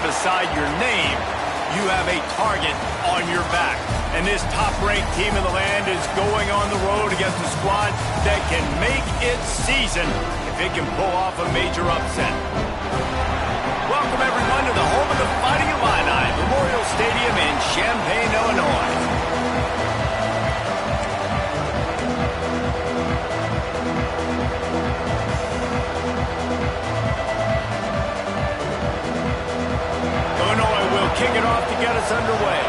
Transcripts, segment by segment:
beside your name, you have a target on your back. And this top-ranked team in the land is going on the road against a squad that can make its season if it can pull off a major upset. Welcome, everyone, to the home of the Fighting Illini, Memorial Stadium in Champaign, Illinois. Kick it off to get us underway.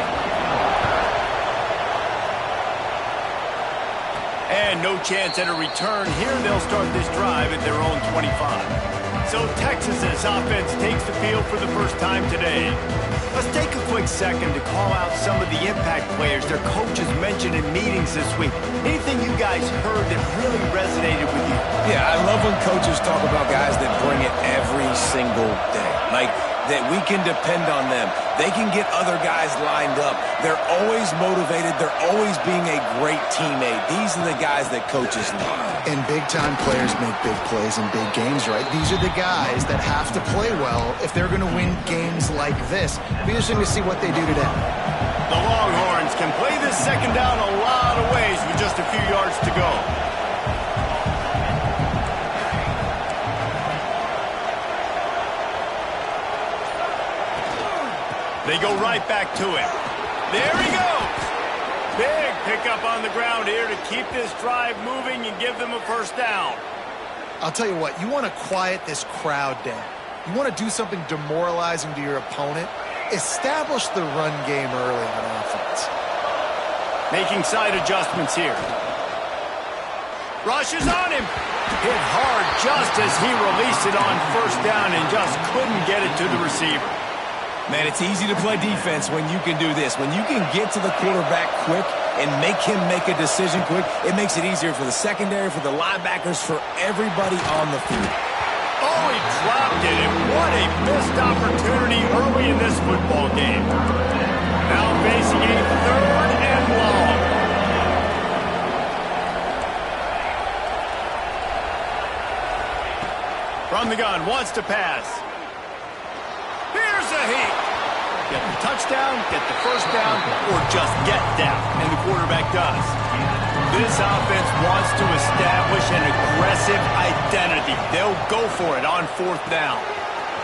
And no chance at a return here. They'll start this drive at their own 25. So Texas's offense takes the field for the first time today. Let's take a quick second to call out some of the impact players their coaches mentioned in meetings this week. Anything you guys heard that really resonated with you? Yeah, I love when coaches talk about guys that bring it every single day. Like, that we can depend on them. They can get other guys lined up. They're always motivated. They're always being a great teammate. These are the guys that coaches love. And big-time players make big plays in big games, right? These are the guys that have to play well if they're going to win games like this. It'll be interesting to see what they do today. The Longhorns can play this second down a lot of ways with just a few yards to go. They go right back to him. There he goes. Big pickup on the ground here to keep this drive moving and give them a first down. I'll tell you what, you want to quiet this crowd down. You want to do something demoralizing to your opponent. Establish the run game early on offense. Making side adjustments here. Rushes on him. Hit hard just as he released it on first down and just couldn't get it to the receiver. Man, it's easy to play defense when you can do this. When you can get to the quarterback quick and make him make a decision quick, it makes it easier for the secondary, for the linebackers, for everybody on the field. Oh, he dropped it, and what a missed opportunity early in this football game. Now facing a third and long. From the gun, wants to pass. Here's a heat. Get the touchdown, get the first down, or just get down, and the quarterback does. This offense wants to establish an aggressive identity. They'll go for it on fourth down.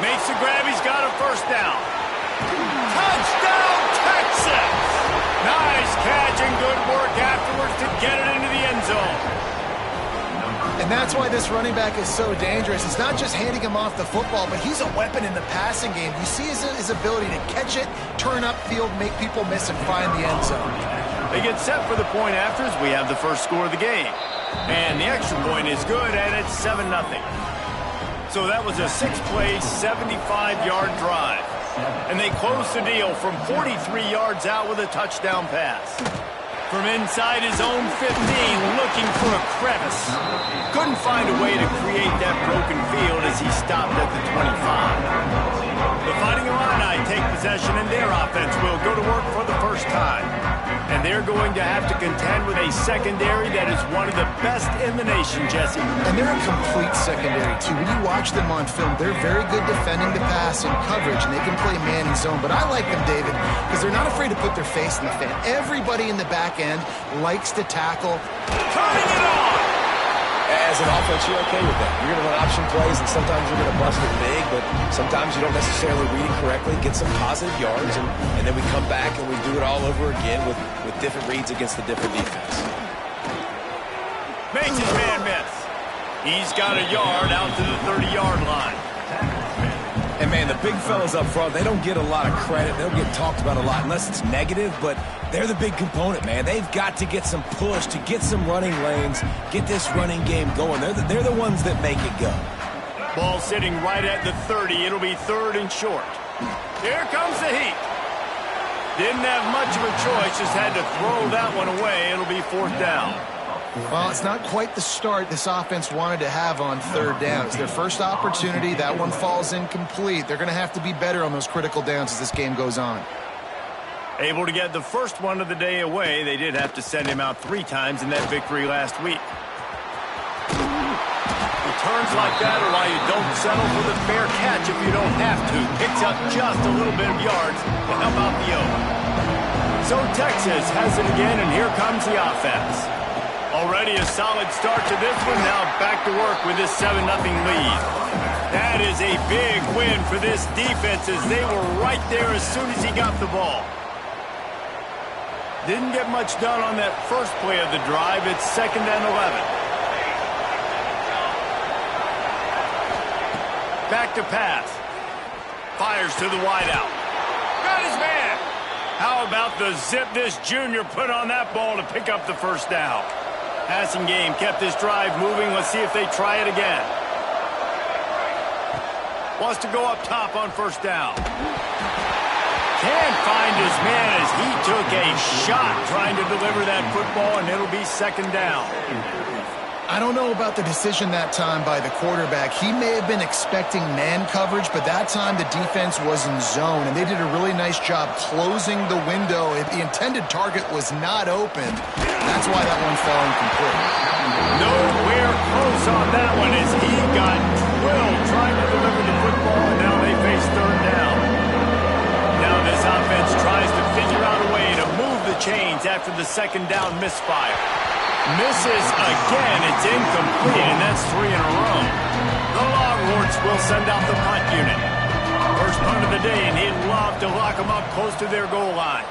Makes the grab, he's got a first down. Touchdown, Texas! Nice catch and good work afterwards to get it into the end zone. And that's why this running back is so dangerous. It's not just handing him off the football, but he's a weapon in the passing game. You see his ability to catch it, turn upfield, make people miss, and find the end zone. They get set for the point after as we have the first score of the game. And the extra point is good, and it's 7-0. So that was a 6-play, 75-yard drive. And they close the deal from 43 yards out with a touchdown pass. From inside his own 15, looking for a crevice. Couldn't find a way to create that broken field as he stopped at the 25. The Fighting Illini take possession, and their offense will go to work for the first time. And they're going to have to contend with a secondary that is one of the best in the nation, Jesse. And they're a complete secondary, too. When you watch them on film, they're very good defending the pass and coverage, and they can play man and zone. But I like them, David, because they're not afraid to put their face in the fan. Everybody in the back end likes to tackle. Turning it on! As an offense, you're okay with that. You're going to run option plays, and sometimes you're going to bust it big, but sometimes you don't necessarily read it correctly, get some positive yards, and then we come back and we do it all over again with different reads against the different defense. Makes his man miss. He's got a yard out to the 30-yard line. And, man, the big fellas up front, they don't get a lot of credit. They don't get talked about a lot unless it's negative, but they're the big component, man. They've got to get some push, to get some running lanes, get this running game going. They're the ones that make it go. Ball sitting right at the 30. It'll be third and short. Here comes the heat. Didn't have much of a choice, just had to throw that one away. It'll be fourth down. Well, it's not quite the start this offense wanted to have on third down. It's their first opportunity. That one falls incomplete. They're going to have to be better on those critical downs as this game goes on. Able to get the first one of the day away. They did have to send him out 3 times in that victory last week. Return Returns like that are why you don't settle for the fair catch if you don't have to. Picks up just a little bit of yards to help out the O. So Texas has it again, and here comes the offense. Already a solid start to this one. Now back to work with this 7-0 lead. That is a big win for this defense as they were right there as soon as he got the ball. Didn't get much done on that first play of the drive. It's 2nd and 11. Back to pass. Fires to the wideout. Got his man. How about the zip this junior put on that ball to pick up the first down? Passing game kept this drive moving. Let's see if they try it again. Wants to go up top on first down. Can't find his man as he took a shot trying to deliver that football, and it'll be 2nd down. I don't know about the decision that time by the quarterback. He may have been expecting man coverage, but that time the defense was in zone, and they did a really nice job closing the window. The intended target was not open. That's why that one fell incomplete. Nowhere close on that one as he got drilled trying to deliver the football, and now they face 3rd down. Now this offense tries to figure out a way to move the chains after the 2nd down misfire. Misses again. It's incomplete, and that's 3 in a row. The Longhorns will send out the punt unit. First punt of the day, and he'd love to lock them up close to their goal line.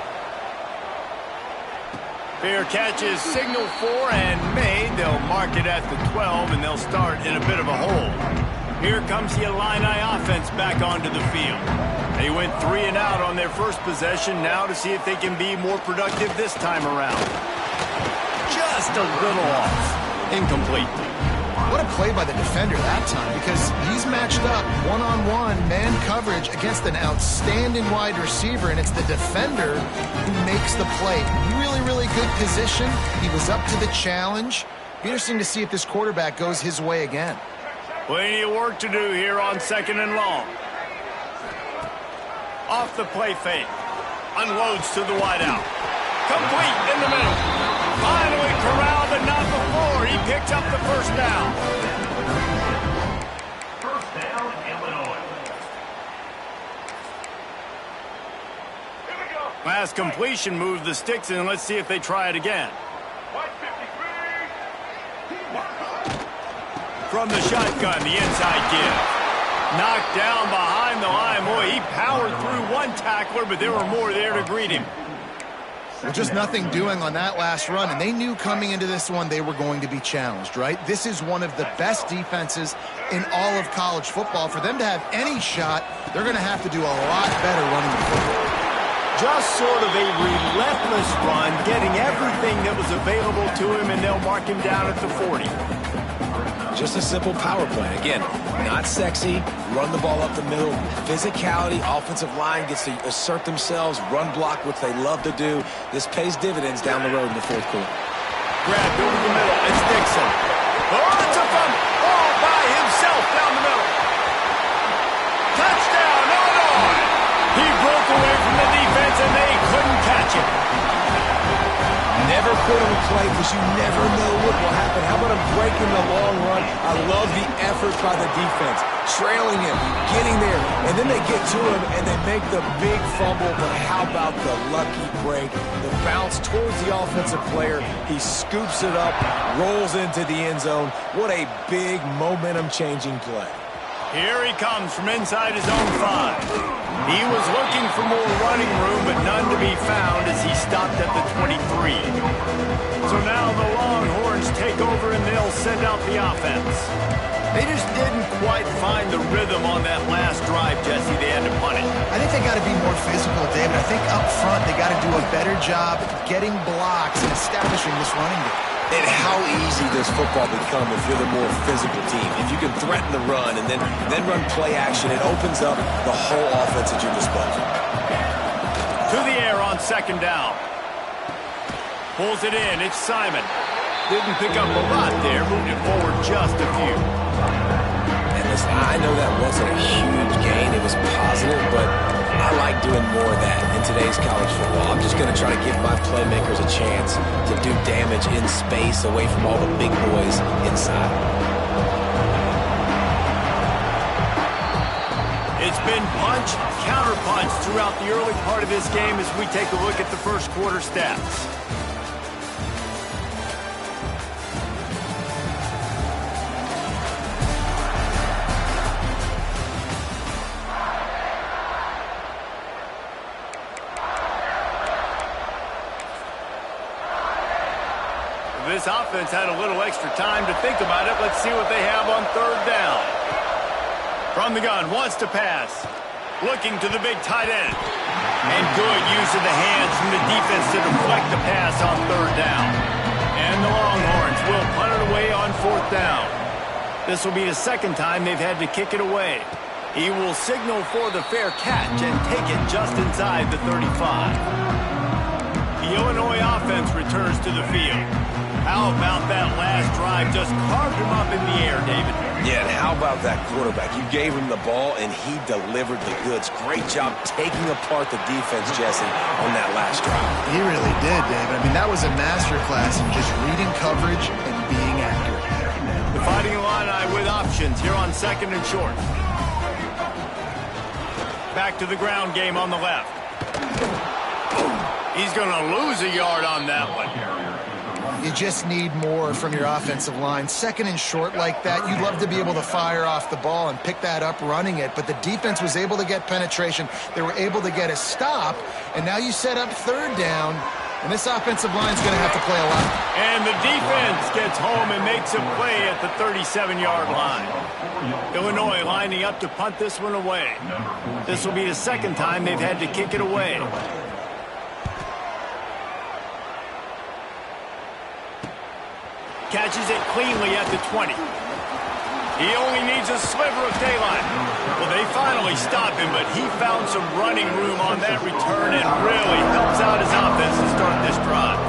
Fair catch is signaled for and made. They'll mark it at the 12, and they'll start in a bit of a hole. Here comes the Illini offense back onto the field. They went 3 and out on their first possession. Now to see if they can be more productive this time around. Just a little off. Incomplete. What a play by the defender that time, because he's matched up one-on-one man coverage against an outstanding wide receiver, and it's the defender who makes the play. Really, really good position. He was up to the challenge. Be interesting to see if this quarterback goes his way again. Plenty of work to do here on 2nd and long. Off the play fake. Unloads to the wideout. Complete in the middle. Finally corralled, but not before. He picked up the first down. First down, Illinois. Here we go. Last completion moved the sticks in. Let's see if they try it again. From the shotgun, the inside give. Knocked down behind the line. Boy, he powered through one tackler, but there were more there to greet him. Well, just nothing doing on that last run, and they knew coming into this one they were going to be challenged, right? This is one of the best defenses in all of college football. For them to have any shot, they're going to have to do a lot better running the football. Just sort of a relentless run, getting everything that was available to him, and they'll mark him down at the 40. Just a simple power play. Again, not sexy, run the ball up the middle, physicality, offensive line gets to assert themselves, run block, which they love to do. This pays dividends down the road in the 4th quarter. Grabbed over the middle, it's Dixon. Oh, it's a fumble, all by himself down the middle. Touchdown, Illinois! He broke away from the defense, and they couldn't catch him. Never quit on a play because you never know what will happen. How about him breaking the long run? I love the effort by the defense. Trailing him, getting there, and then they get to him and they make the big fumble. But how about the lucky break? The bounce towards the offensive player. He scoops it up, rolls into the end zone. What a big momentum-changing play. Here he comes from inside his own 5. He was looking for more running room, but none to be found as he stopped at the 23. So now the Longhorns take over and they'll send out the offense. They just didn't quite find the rhythm on that last drive, Jesse. They had to punt it. I think they got to be more physical, David. I think up front they got to do a better job getting blocks and establishing this running game. And how easy does football become if you're the more physical team? If you can threaten the run and then run play action, it opens up the whole offense at your disposal. To the air on 2nd down. Pulls it in. It's Simon. Didn't pick up a lot there. Moved it forward just a few. And listen, I know that wasn't a huge gain. It was positive, but I like doing more of that in today's college football. I'm just going to try to give my playmakers a chance to do damage in space away from all the big boys inside. It's been punch, counter-punch throughout the early part of this game as we take a look at the first quarter stats. This offense had a little extra time to think about it. Let's see what they have on third down. From the gun, wants to pass. Looking to the big tight end. And good use of the hands from the defense to deflect the pass on third down. And the Longhorns will punt it away on fourth down. This will be the second time they've had to kick it away. He will signal for the fair catch and take it just inside the 35. The Illinois offense returns to the field. How about that last drive? Just carved him up in the air, David. Yeah, and how about that quarterback? You gave him the ball, and he delivered the goods. Great job taking apart the defense, Jesse, on that last drive. He really did, David. I mean, that was a masterclass in just reading coverage and being accurate. The Fighting Illini with options here on second and short. Back to the ground game on the left. He's going to lose a yard on that one. You just need more from your offensive line. Second and short like that, you'd love to be able to fire off the ball and pick that up running it, but the defense was able to get penetration. They were able to get a stop, and now you set up third down, and this offensive line's going to have to play a lot. And the defense gets home and makes a play at the 37-yard line. Illinois lining up to punt this one away. This will be the second time they've had to kick it away. Catches it cleanly at the 20. He only needs a sliver of daylight. Well, they finally stop him, but he found some running room on that return and really helps out his offense to start this drive.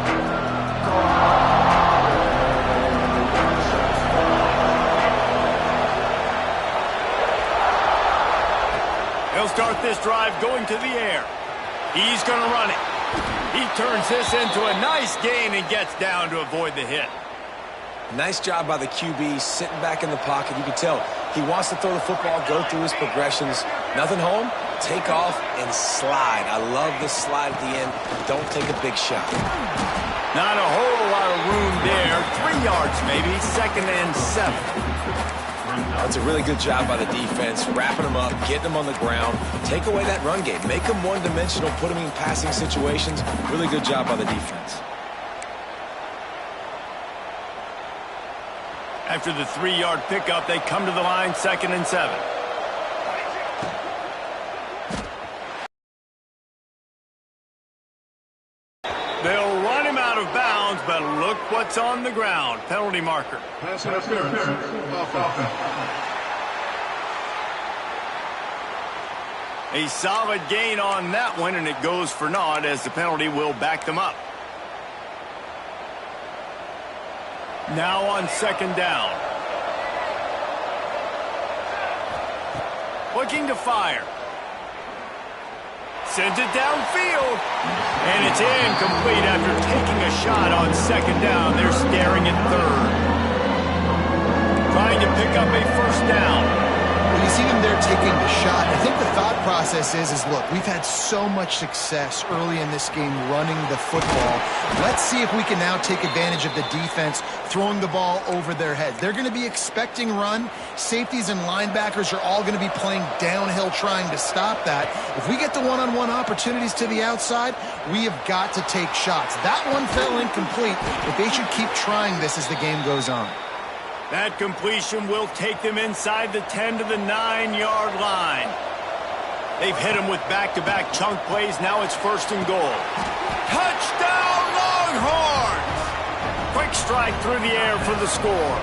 He'll start this drive going to the air. He's going to run it. He turns this into a nice gain and gets down to avoid the hit. Nice job by the QB, sitting back in the pocket. You can tell he wants to throw the football, go through his progressions. Nothing home, take off, and slide. I love the slide at the end. Don't take a big shot. Not a whole lot of room there. 3 yards maybe, second and 7. That's a really good job by the defense, wrapping them up, getting them on the ground. Take away that run game. Make them one-dimensional, put them in passing situations. Really good job by the defense. After the 3-yard pickup, they come to the line, second and 7. They'll run him out of bounds, but look what's on the ground. Penalty marker. Pass interference. Offense. A solid gain on that one, and it goes for naught as the penalty will back them up. Now on second down. Looking to fire. Sends it downfield. And it's incomplete after taking a shot on second down. They're staring at third. Trying to pick up a first down. Well, you see them there taking the shot. I think the thought process is look, we've had so much success early in this game running the football. Let's see if we can now take advantage of the defense throwing the ball over their heads. They're going to be expecting run. Safeties and linebackers are all going to be playing downhill trying to stop that. If we get the one-on-one opportunities to the outside, we have got to take shots. That one fell incomplete, but they should keep trying this as the game goes on. That completion will take them inside the 10 to the 9-yard line. They've hit them with back-to-back chunk plays. Now it's first and goal. Touchdown, Longhorns! Quick strike through the air for the score.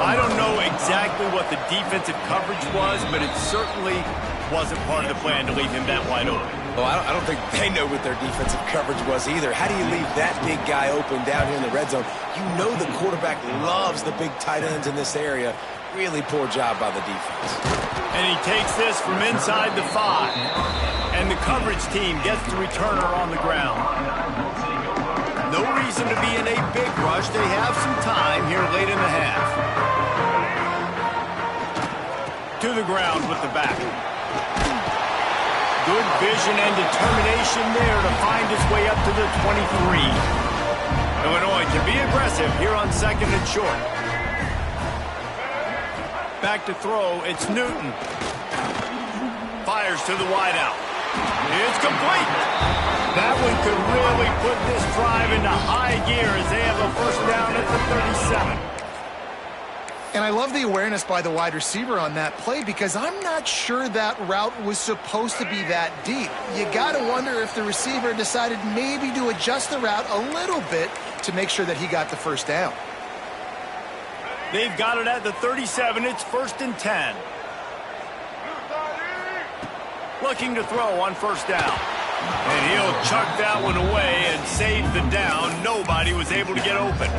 I don't know exactly what the defensive coverage was, but it certainly wasn't part of the plan to leave him that wide open. Well, I don't think they know what their defensive coverage was either. How do you leave that big guy open down here in the red zone? You know the quarterback loves the big tight ends in this area. Really poor job by the defense. And he takes this from inside the 5. And the coverage team gets the returner on the ground. No reason to be in a big rush. They have some time here late in the half. To the ground with the back. Good vision and determination there to find his way up to the 23. Illinois can be aggressive here on 2nd and short. Back to throw, it's Newton. Fires to the wideout. It's complete. That one could really put this drive into high gear as they have a first down at the 37. And I love the awareness by the wide receiver on that play because I'm not sure that route was supposed to be that deep. You got to wonder if the receiver decided maybe to adjust the route a little bit to make sure that he got the first down. They've got it at the 37. It's 1st and 10. Looking to throw on first down. And he'll chuck that one away and save the down. Nobody was able to get open.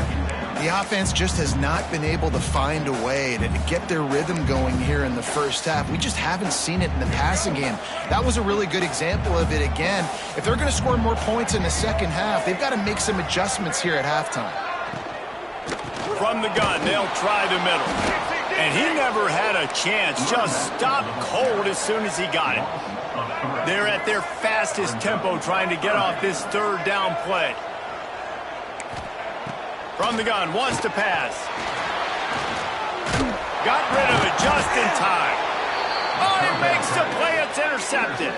The offense just has not been able to find a way to get their rhythm going here in the first half. We just haven't seen it in the passing game. That was a really good example of it again. If they're going to score more points in the second half, they've got to make some adjustments here at halftime. From the gun, they'll try the middle. And he never had a chance. Just stopped cold as soon as he got it. They're at their fastest tempo trying to get off this 3rd down play. From the gun, wants to pass. Got rid of it just in time. Oh, he makes the play. It's intercepted.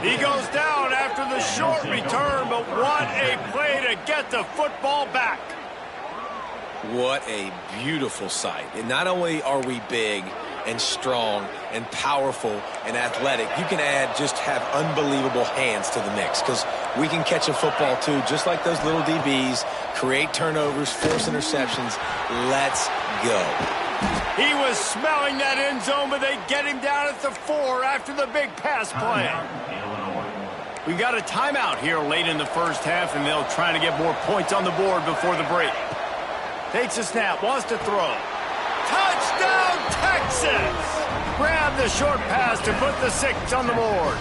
He goes down after the short return, but what a play to get the football back. What a beautiful sight. And not only are we big and strong and powerful and athletic, you can have unbelievable hands to the mix because we can catch a football too, just like those little DBs, create turnovers, force interceptions. Let's go. He was smelling that end zone, but they get him down at the 4 after the big pass play. We got a timeout here late in the first half, and they'll try to get more points on the board before the break. Takes a snap, wants to throw. Touchdown, Texas! Grab the short pass to put the 6 on the board.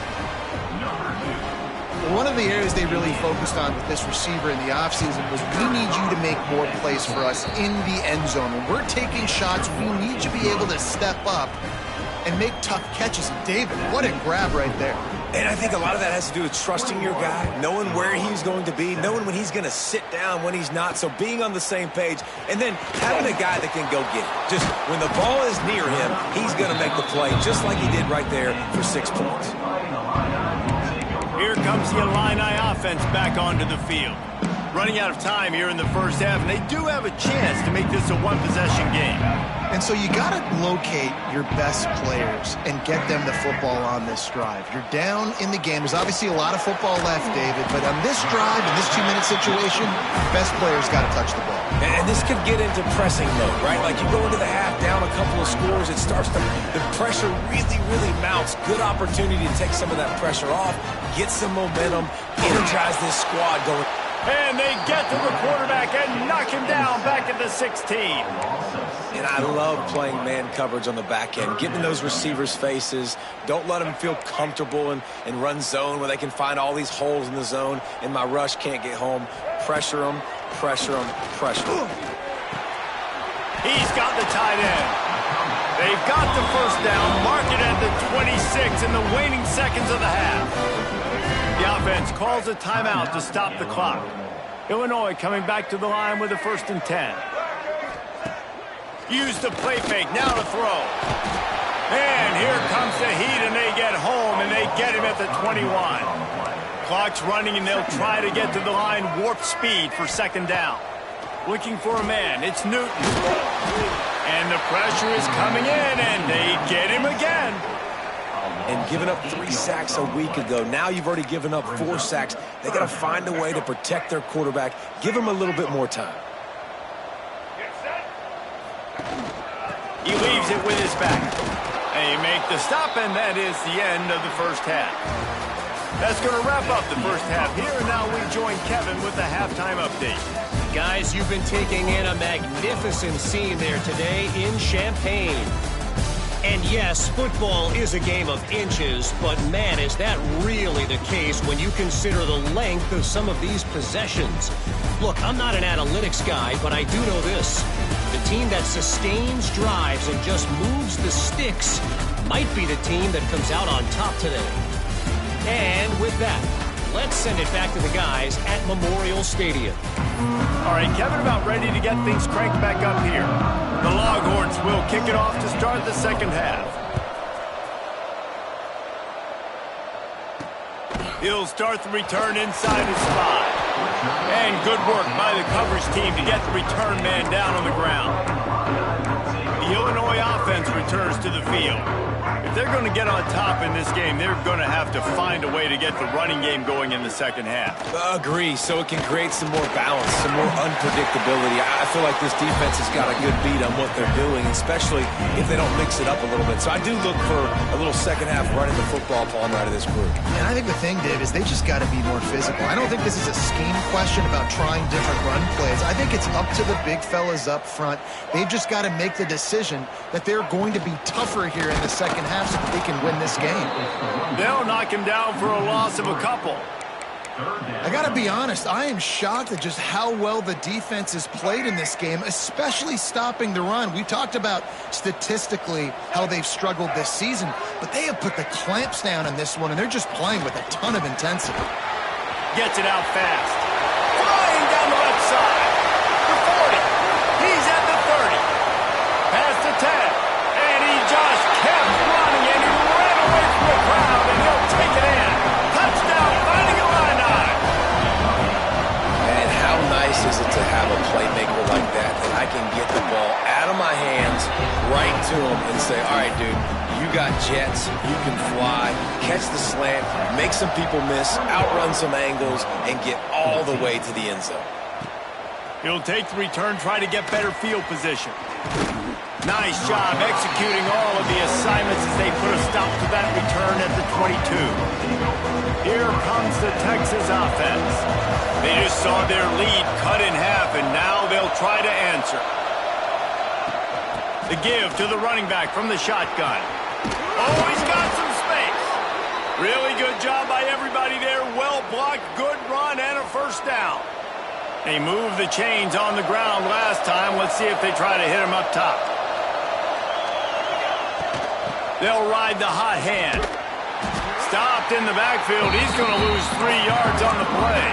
One of the areas they really focused on with this receiver in the offseason was we need you to make more plays for us in the end zone. When we're taking shots, we need you to be able to step up and make tough catches. And David, what a grab right there. And I think a lot of that has to do with trusting your guy, knowing where he's going to be, knowing when he's going to sit down, when he's not, so being on the same page, and then having a guy that can go get it. Just when the ball is near him, he's going to make the play, just like he did right there for 6 points. Here comes the Illini offense back onto the field. Running out of time here in the first half, and they do have a chance to make this a one-possession game. And so you got to locate your best players and get them the football on this drive. You're down in the game. There's obviously a lot of football left, David, but on this drive, in this 2-minute situation, best players got to touch the ball. And this could get into pressing mode, right? Like you go into the half down a couple of scores, it starts to, the pressure really mounts. Good opportunity to take some of that pressure off, get some momentum, energize this squad going. And they get to the quarterback and knock him down back at the 16. And I love playing man coverage on the back end, getting those receivers' faces. Don't let them feel comfortable and run zone where they can find all these holes in the zone and my rush can't get home. Pressure them, pressure them, pressure them. He's got the tight end. They've got the first down, mark it at the 26 in the waning seconds of the half. The offense calls a timeout to stop the clock. Illinois coming back to the line with a 1st and 10. Use the play fake, now to throw. And here comes the heat, and they get home, and they get him at the 21. Clock's running, and they'll try to get to the line warp speed for 2nd down. Looking for a man, it's Newton. And the pressure is coming in, and they get him again. And giving up 3 sacks a week ago. Now you've already given up 4 sacks. They got to find a way to protect their quarterback. Give him a little bit more time. He leaves it with his back. They make the stop, and that is the end of the first half. That's going to wrap up the first half here, and now we join Kevin with the halftime update. Guys, you've been taking in a magnificent scene there today in Champaign. And yes, football is a game of inches, but man, is that really the case when you consider the length of some of these possessions. Look, I'm not an analytics guy, but I do know this. The team that sustains drives and just moves the sticks might be the team that comes out on top today. And with that, let's send it back to the guys at Memorial Stadium. All right, Kevin, about ready to get things cranked back up here. The Longhorns will kick it off to start the second half. He'll start the return inside his 5. And good work by the coverage team to get the return man down on the ground. The Illinois offense returns to the field. If they're going to get on top in this game, they're going to have to find a way to get the running game going in the second half. Agree, so it can create some more balance, some more unpredictability. I feel like this defense has got a good beat on what they're doing, especially if they don't mix it up a little bit. So I do look for a little second half running the football palm out of this group. And I think the thing, Dave, is they just got to be more physical. I don't think this is a scheme question about trying different run plays. I think it's up to the big fellas up front. They've just got to make the decision that they're going to be tougher here in the second half so that they can win this game. They'll knock him down for a loss of a couple. I got to be honest, I am shocked at just how well the defense has played in this game, especially stopping the run. We talked about statistically how they've struggled this season, but they have put the clamps down in this one, and they're just playing with a ton of intensity. Gets it out fast. Flying down the left side. The 40. He's at the 30. Past the 10. And he just kept running, and he ran away from the crowd, and he'll take it in. Touchdown, Fighting Illini. And how nice is it to have a playmaker like that I can get the ball out of my hands right to him and say, all right, dude, you got jets, you can fly, catch the slant, make some people miss, outrun some angles, and get all the way to the end zone. He'll take the return, try to get better field position. Nice job executing all of the assignments as they put a stop to that return at the 22. Here comes the Texas offense. They just saw their lead cut in half, and now they'll try to answer. The give to the running back from the shotgun. Oh, he's got some space. Really good job by everybody there. Well blocked, good run, and a first down. They moved the chains on the ground last time. Let's see if they try to hit him up top. They'll ride the hot hand. Stopped in the backfield. He's going to lose 3 yards on the play.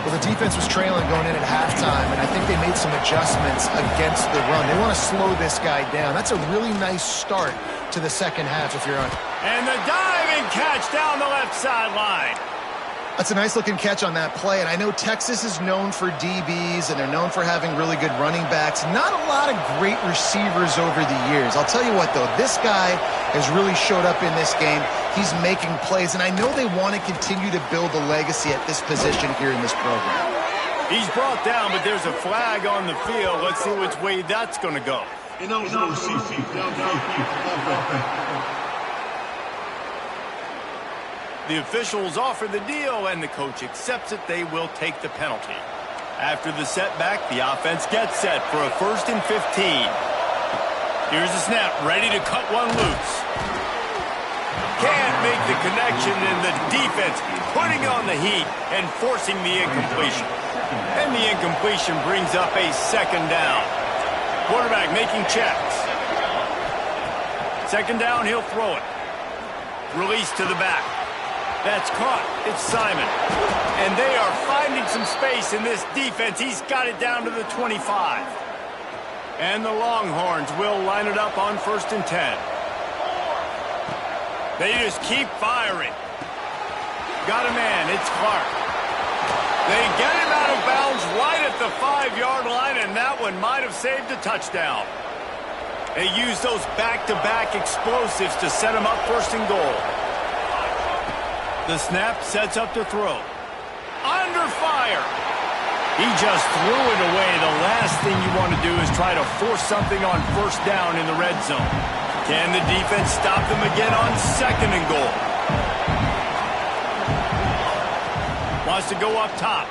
Well, the defense was trailing going in at halftime, and I think they made some adjustments against the run. They want to slow this guy down. That's a really nice start to the second half if you're on. And the diving catch down the left sideline. That's a nice-looking catch on that play, and I know Texas is known for DBs, and they're known for having really good running backs. Not a lot of great receivers over the years. I'll tell you what, though, this guy has really showed up in this game. He's making plays, and I know they want to continue to build a legacy at this position here in this program. He's brought down, but there's a flag on the field. Let's see which way that's going to go. The officials offer the deal, and the coach accepts it. They will take the penalty. After the setback, the offense gets set for a 1st and 15. Here's the snap, ready to cut one loose. Can't make the connection, and the defense putting on the heat and forcing the incompletion. And the incompletion brings up a 2nd down. Quarterback making checks. 2nd down, he'll throw it. Release to the back. That's caught. It's Simon. And they are finding some space in this defense. He's got it down to the 25. And the Longhorns will line it up on 1st and 10. They just keep firing. Got a man. It's Clark. They get him out of bounds right at the 5-yard line, and that one might have saved a touchdown. They use those back-to-back explosives to set him up 1st and goal. The snap sets up to throw. Under fire. He just threw it away. The last thing you want to do is try to force something on 1st down in the red zone. Can the defense stop them again on 2nd and goal? Wants to go up top.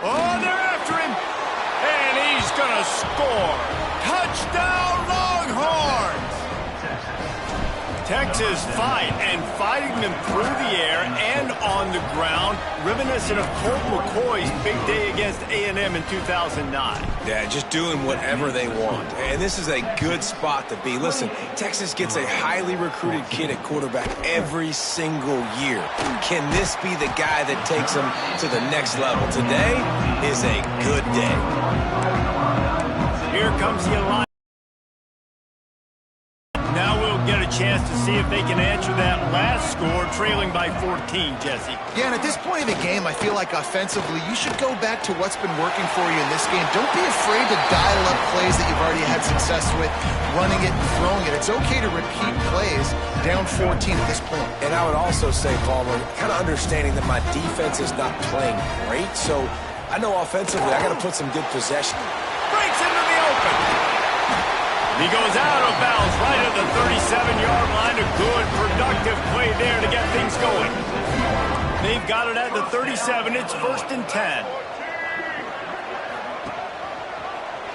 Oh, they're after him. And he's going to score. Touchdown, Longhorns. Texas fighting them through the air and on the ground, reminiscent of Colt McCoy's big day against A&M in 2009. Yeah, just doing whatever they want. And this is a good spot to be. Listen, Texas gets a highly recruited kid at quarterback every single year. Can this be the guy that takes them to the next level? Today is a good day. Here comes the Alliance. Now we'll get a chance to see if they can answer that last score, trailing by 14, Jesse. Yeah, and at this point of the game, I feel like offensively, you should go back to what's been working for you in this game. Don't be afraid to dial up plays that you've already had success with, running it and throwing it. It's okay to repeat plays down 14 at this point. And I would also say, Palmer, kind of understanding that my defense is not playing great, so I know offensively I got to put some good possession. Breaks into the open. He goes out of bounds right at the 37-yard line. A good, productive play there to get things going. They've got it at the 37. It's 1st and 10.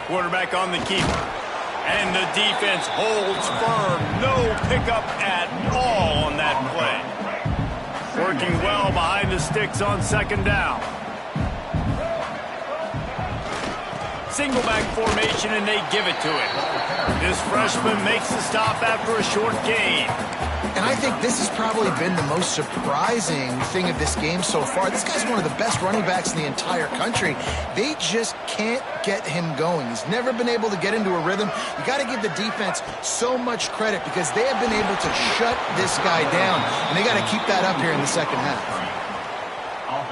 Quarterback on the keeper. And the defense holds firm. No pickup at all on that play. Working well behind the sticks on 2nd down. Single back formation, and they give it to him. This freshman makes the stop after a short gain. And I think this has probably been the most surprising thing of this game so far. This guy's one of the best running backs in the entire country. They just can't get him going. He's never been able to get into a rhythm. You got to give the defense so much credit because they have been able to shut this guy down, and they got to keep that up here in the second half.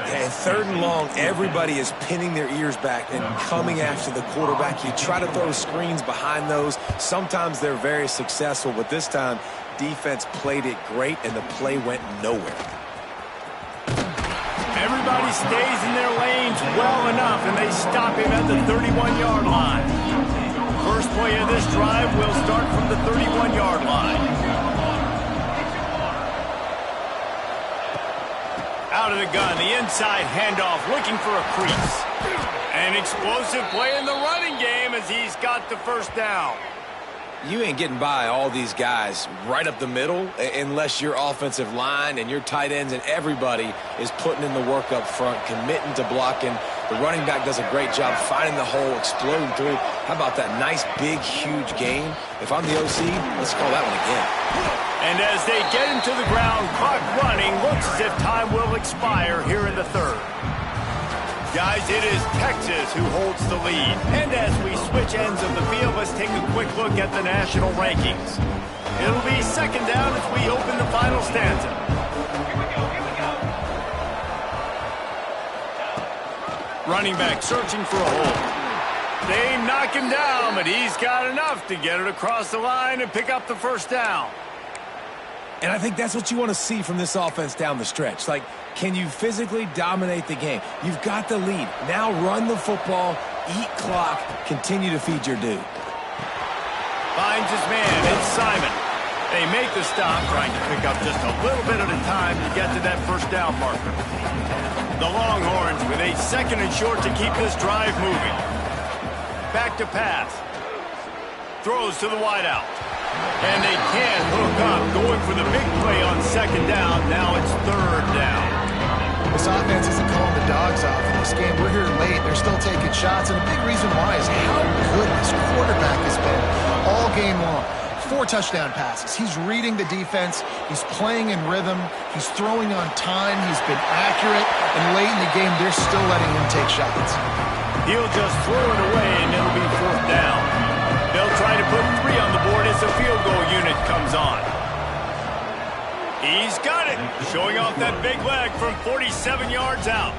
And 3rd and long, everybody is pinning their ears back and coming after the quarterback. You try to throw screens behind those. Sometimes they're very successful, but this time, defense played it great, and the play went nowhere. Everybody stays in their lanes well enough, and they stop him at the 31-yard line. First play of this drive will start from the 31-yard line. Out of the gun, the inside handoff, looking for a crease. An explosive play in the running game as he's got the 1st down. You ain't getting by all these guys right up the middle unless your offensive line and your tight ends and everybody is putting in the work up front, committing to blocking. The running back does a great job finding the hole, exploding through. How about that nice, big, huge gain? If I'm the OC, let's call that one again. And as they get him to the ground, clock running, looks as if time will expire here in the 3rd. Guys, it is Texas who holds the lead. And as we switch ends of the field, let's take a quick look at the national rankings. It'll be 2nd down as we open the final stanza. Running back searching for a hole. They knock him down, but he's got enough to get it across the line and pick up the 1st down. And I think that's what you want to see from this offense down the stretch. Like, can you physically dominate the game? You've got the lead. Now run the football, eat clock, continue to feed your dude. Finds his man, it's Simon. They make the stop, trying to pick up just a little bit at a time to get to that 1st down marker. The Longhorns with a 2nd and short to keep this drive moving. Back to pass. Throws to the wideout. And they can't hook up, going for the big play on 2nd down. Now it's 3rd down. This offense isn't calling the dogs off in this game. We're here late. They're still taking shots, and a big reason why is how good this quarterback has been all game long. 4 touchdown passes. He's reading the defense. He's playing in rhythm. He's throwing on time. He's been accurate. And late in the game, they're still letting him take shots. He'll just throw it away, and it'll be 4th down. They'll try to put 3 on the board as the field goal unit comes on. He's got it, showing off that big leg from 47 yards out.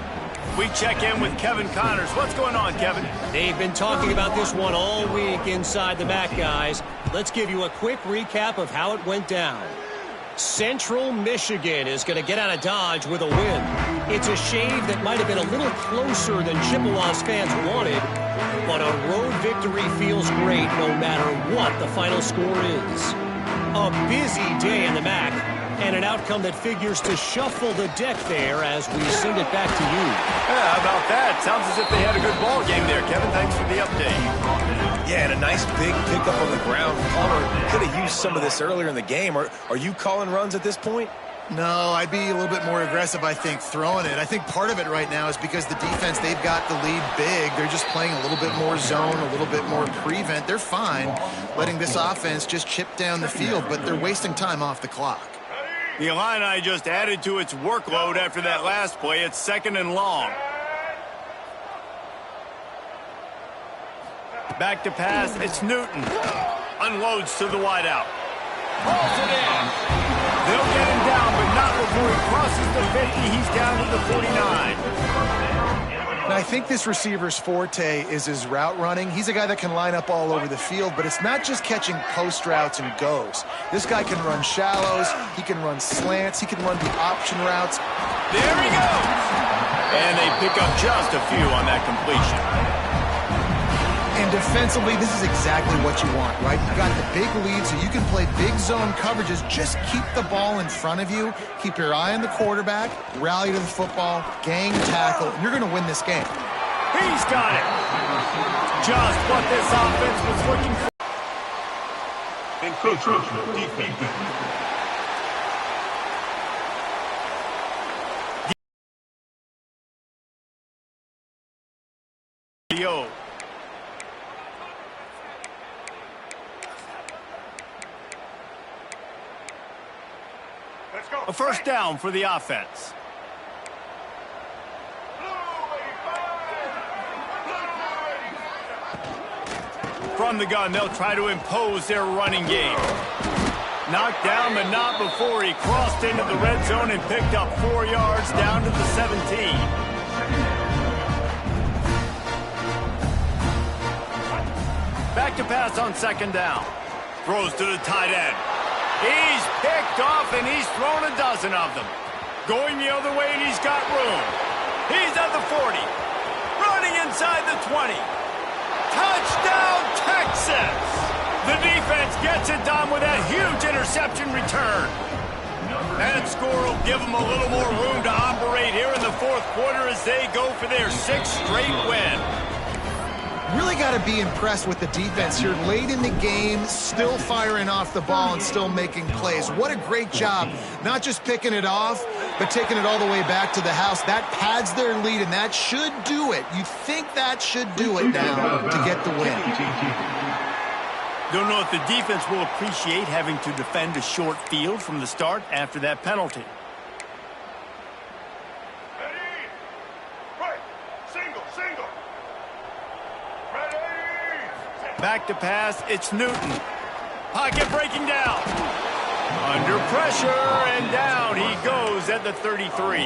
We check in with Kevin Connors. What's going on, Kevin? They've been talking about this one all week inside the back, guys. Let's give you a quick recap of how it went down. Central Michigan is going to get out of Dodge with a win. It's a shave that might have been a little closer than Chippewa's fans wanted, but a road victory feels great no matter what the final score is. A busy day in the MAC, and an outcome that figures to shuffle the deck there as we send it back to you. Yeah, how about that? Sounds as if they had a good ball game there, Kevin. Thanks for the update. Yeah, and a nice big pickup on the ground. Palmer could have used some of this earlier in the game. Are you calling runs at this point? No, I'd be a little bit more aggressive, I think, throwing it. I think part of it right now is because the defense, they've got the lead big. They're just playing a little bit more zone, a little bit more prevent. They're fine letting this offense just chip down the field, but they're wasting time off the clock. The Illini just added to its workload after that last play. It's 2nd and long. Back to pass. It's Newton. Unloads to the wideout. Pulls it in. They'll get him down, but not before he crosses the 50. He's down to the 49. Now, I think this receiver's forte is his route running. He's a guy that can line up all over the field, but it's not just catching post routes and goes. This guy can run shallows. He can run slants. He can run the option routes. There he goes. And they pick up just a few on that completion. And defensively, this is exactly what you want, right? You've got the big lead, so you can play big zone coverages. Just keep the ball in front of you. Keep your eye on the quarterback. Rally to the football. Gang tackle. And you're going to win this game. He's got it. Just what this offense was looking for. Encroachment defense. Yo. A first down for the offense. From the gun, they'll try to impose their running game. Knocked down, but not before he crossed into the red zone and picked up 4 yards down to the 17. Back to pass on 2nd down. Throws to the tight end. He's picked off, and he's thrown a dozen of them. Going the other way, and he's got room. He's at the 40. Running inside the 20. Touchdown, Texas! The defense gets it done with that huge interception return. That score will give them a little more room to operate here in the 4th quarter as they go for their 6th straight win. Really got to be impressed with the defense here. Late in the game, still firing off the ball and still making plays. What a great job. Not just picking it off, but taking it all the way back to the house. That pads their lead, and that should do it. You think that should do it now to get the win. Don't know if the defense will appreciate having to defend a short field from the start after that penalty. Back to pass, it's Newton. Pocket breaking down. Under pressure, and down he goes at the 33.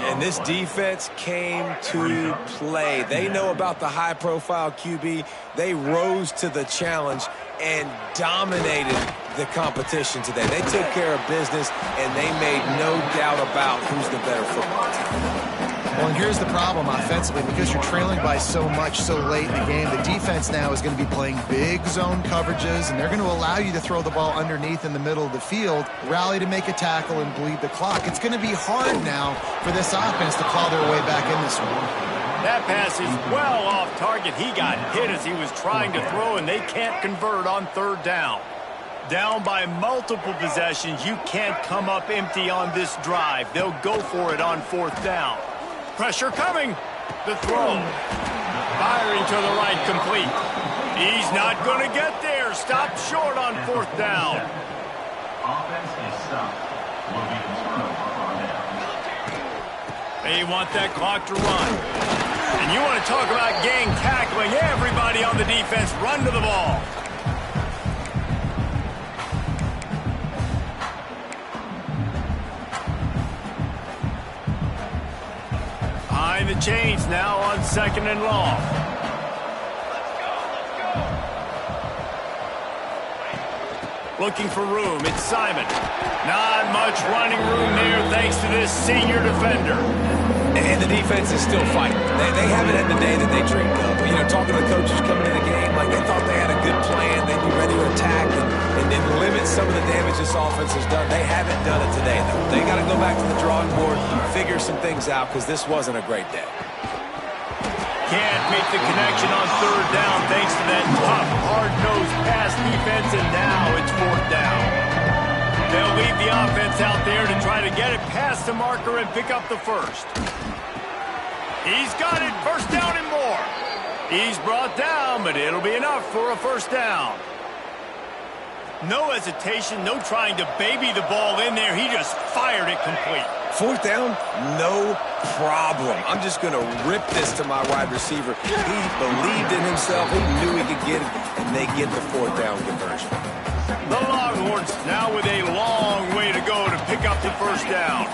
And this defense came to play. They know about the high-profile QB. They rose to the challenge and dominated the competition today. They took care of business, and they made no doubt about who's the better football team. Well, and here's the problem offensively. Because you're trailing by so much so late in the game, the defense now is going to be playing big zone coverages, and they're going to allow you to throw the ball underneath in the middle of the field, rally to make a tackle, and bleed the clock. It's going to be hard now for this offense to claw their way back in this one. That pass is well off target. He got hit as he was trying to throw, and they can't convert on 3rd down. Down by multiple possessions, you can't come up empty on this drive. They'll go for it on 4th down. Pressure coming. The throw. Firing to the right, complete. He's not going to get there. Stopped short on 4th down. Offense is stopped. They want that clock to run. And you want to talk about gang tackling. Everybody on the defense run to the ball. Behind the chains now on 2nd and long. Looking for room. It's Simon. Not much running room there thanks to this senior defender. And the defense is still fighting. They haven't had the day that they dreamed of. You know, talking to the coaches coming in the game, like they thought they had a good plan. They'd be ready to attack and then limit some of the damage this offense has done. They haven't done it today, though. They got to go back to the drawing board, figure some things out, because this wasn't a great day. Can't make the connection on third down thanks to that tough, hard-nosed pass defense, and now it's fourth down. They'll leave the offense out there to try to get it past the marker and pick up the first. He's got it, first down and more. He's brought down, but it'll be enough for a first down. No hesitation, no trying to baby the ball in there. He just fired it complete. Fourth down, no problem. I'm just going to rip this to my wide receiver. He believed in himself. He knew he could get it, and they get the fourth down conversion. The Longhorns now with a long way to go to pick up the first down.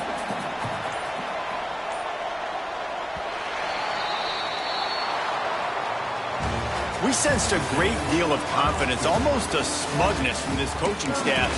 We sensed a great deal of confidence, almost a smugness from this coaching staff.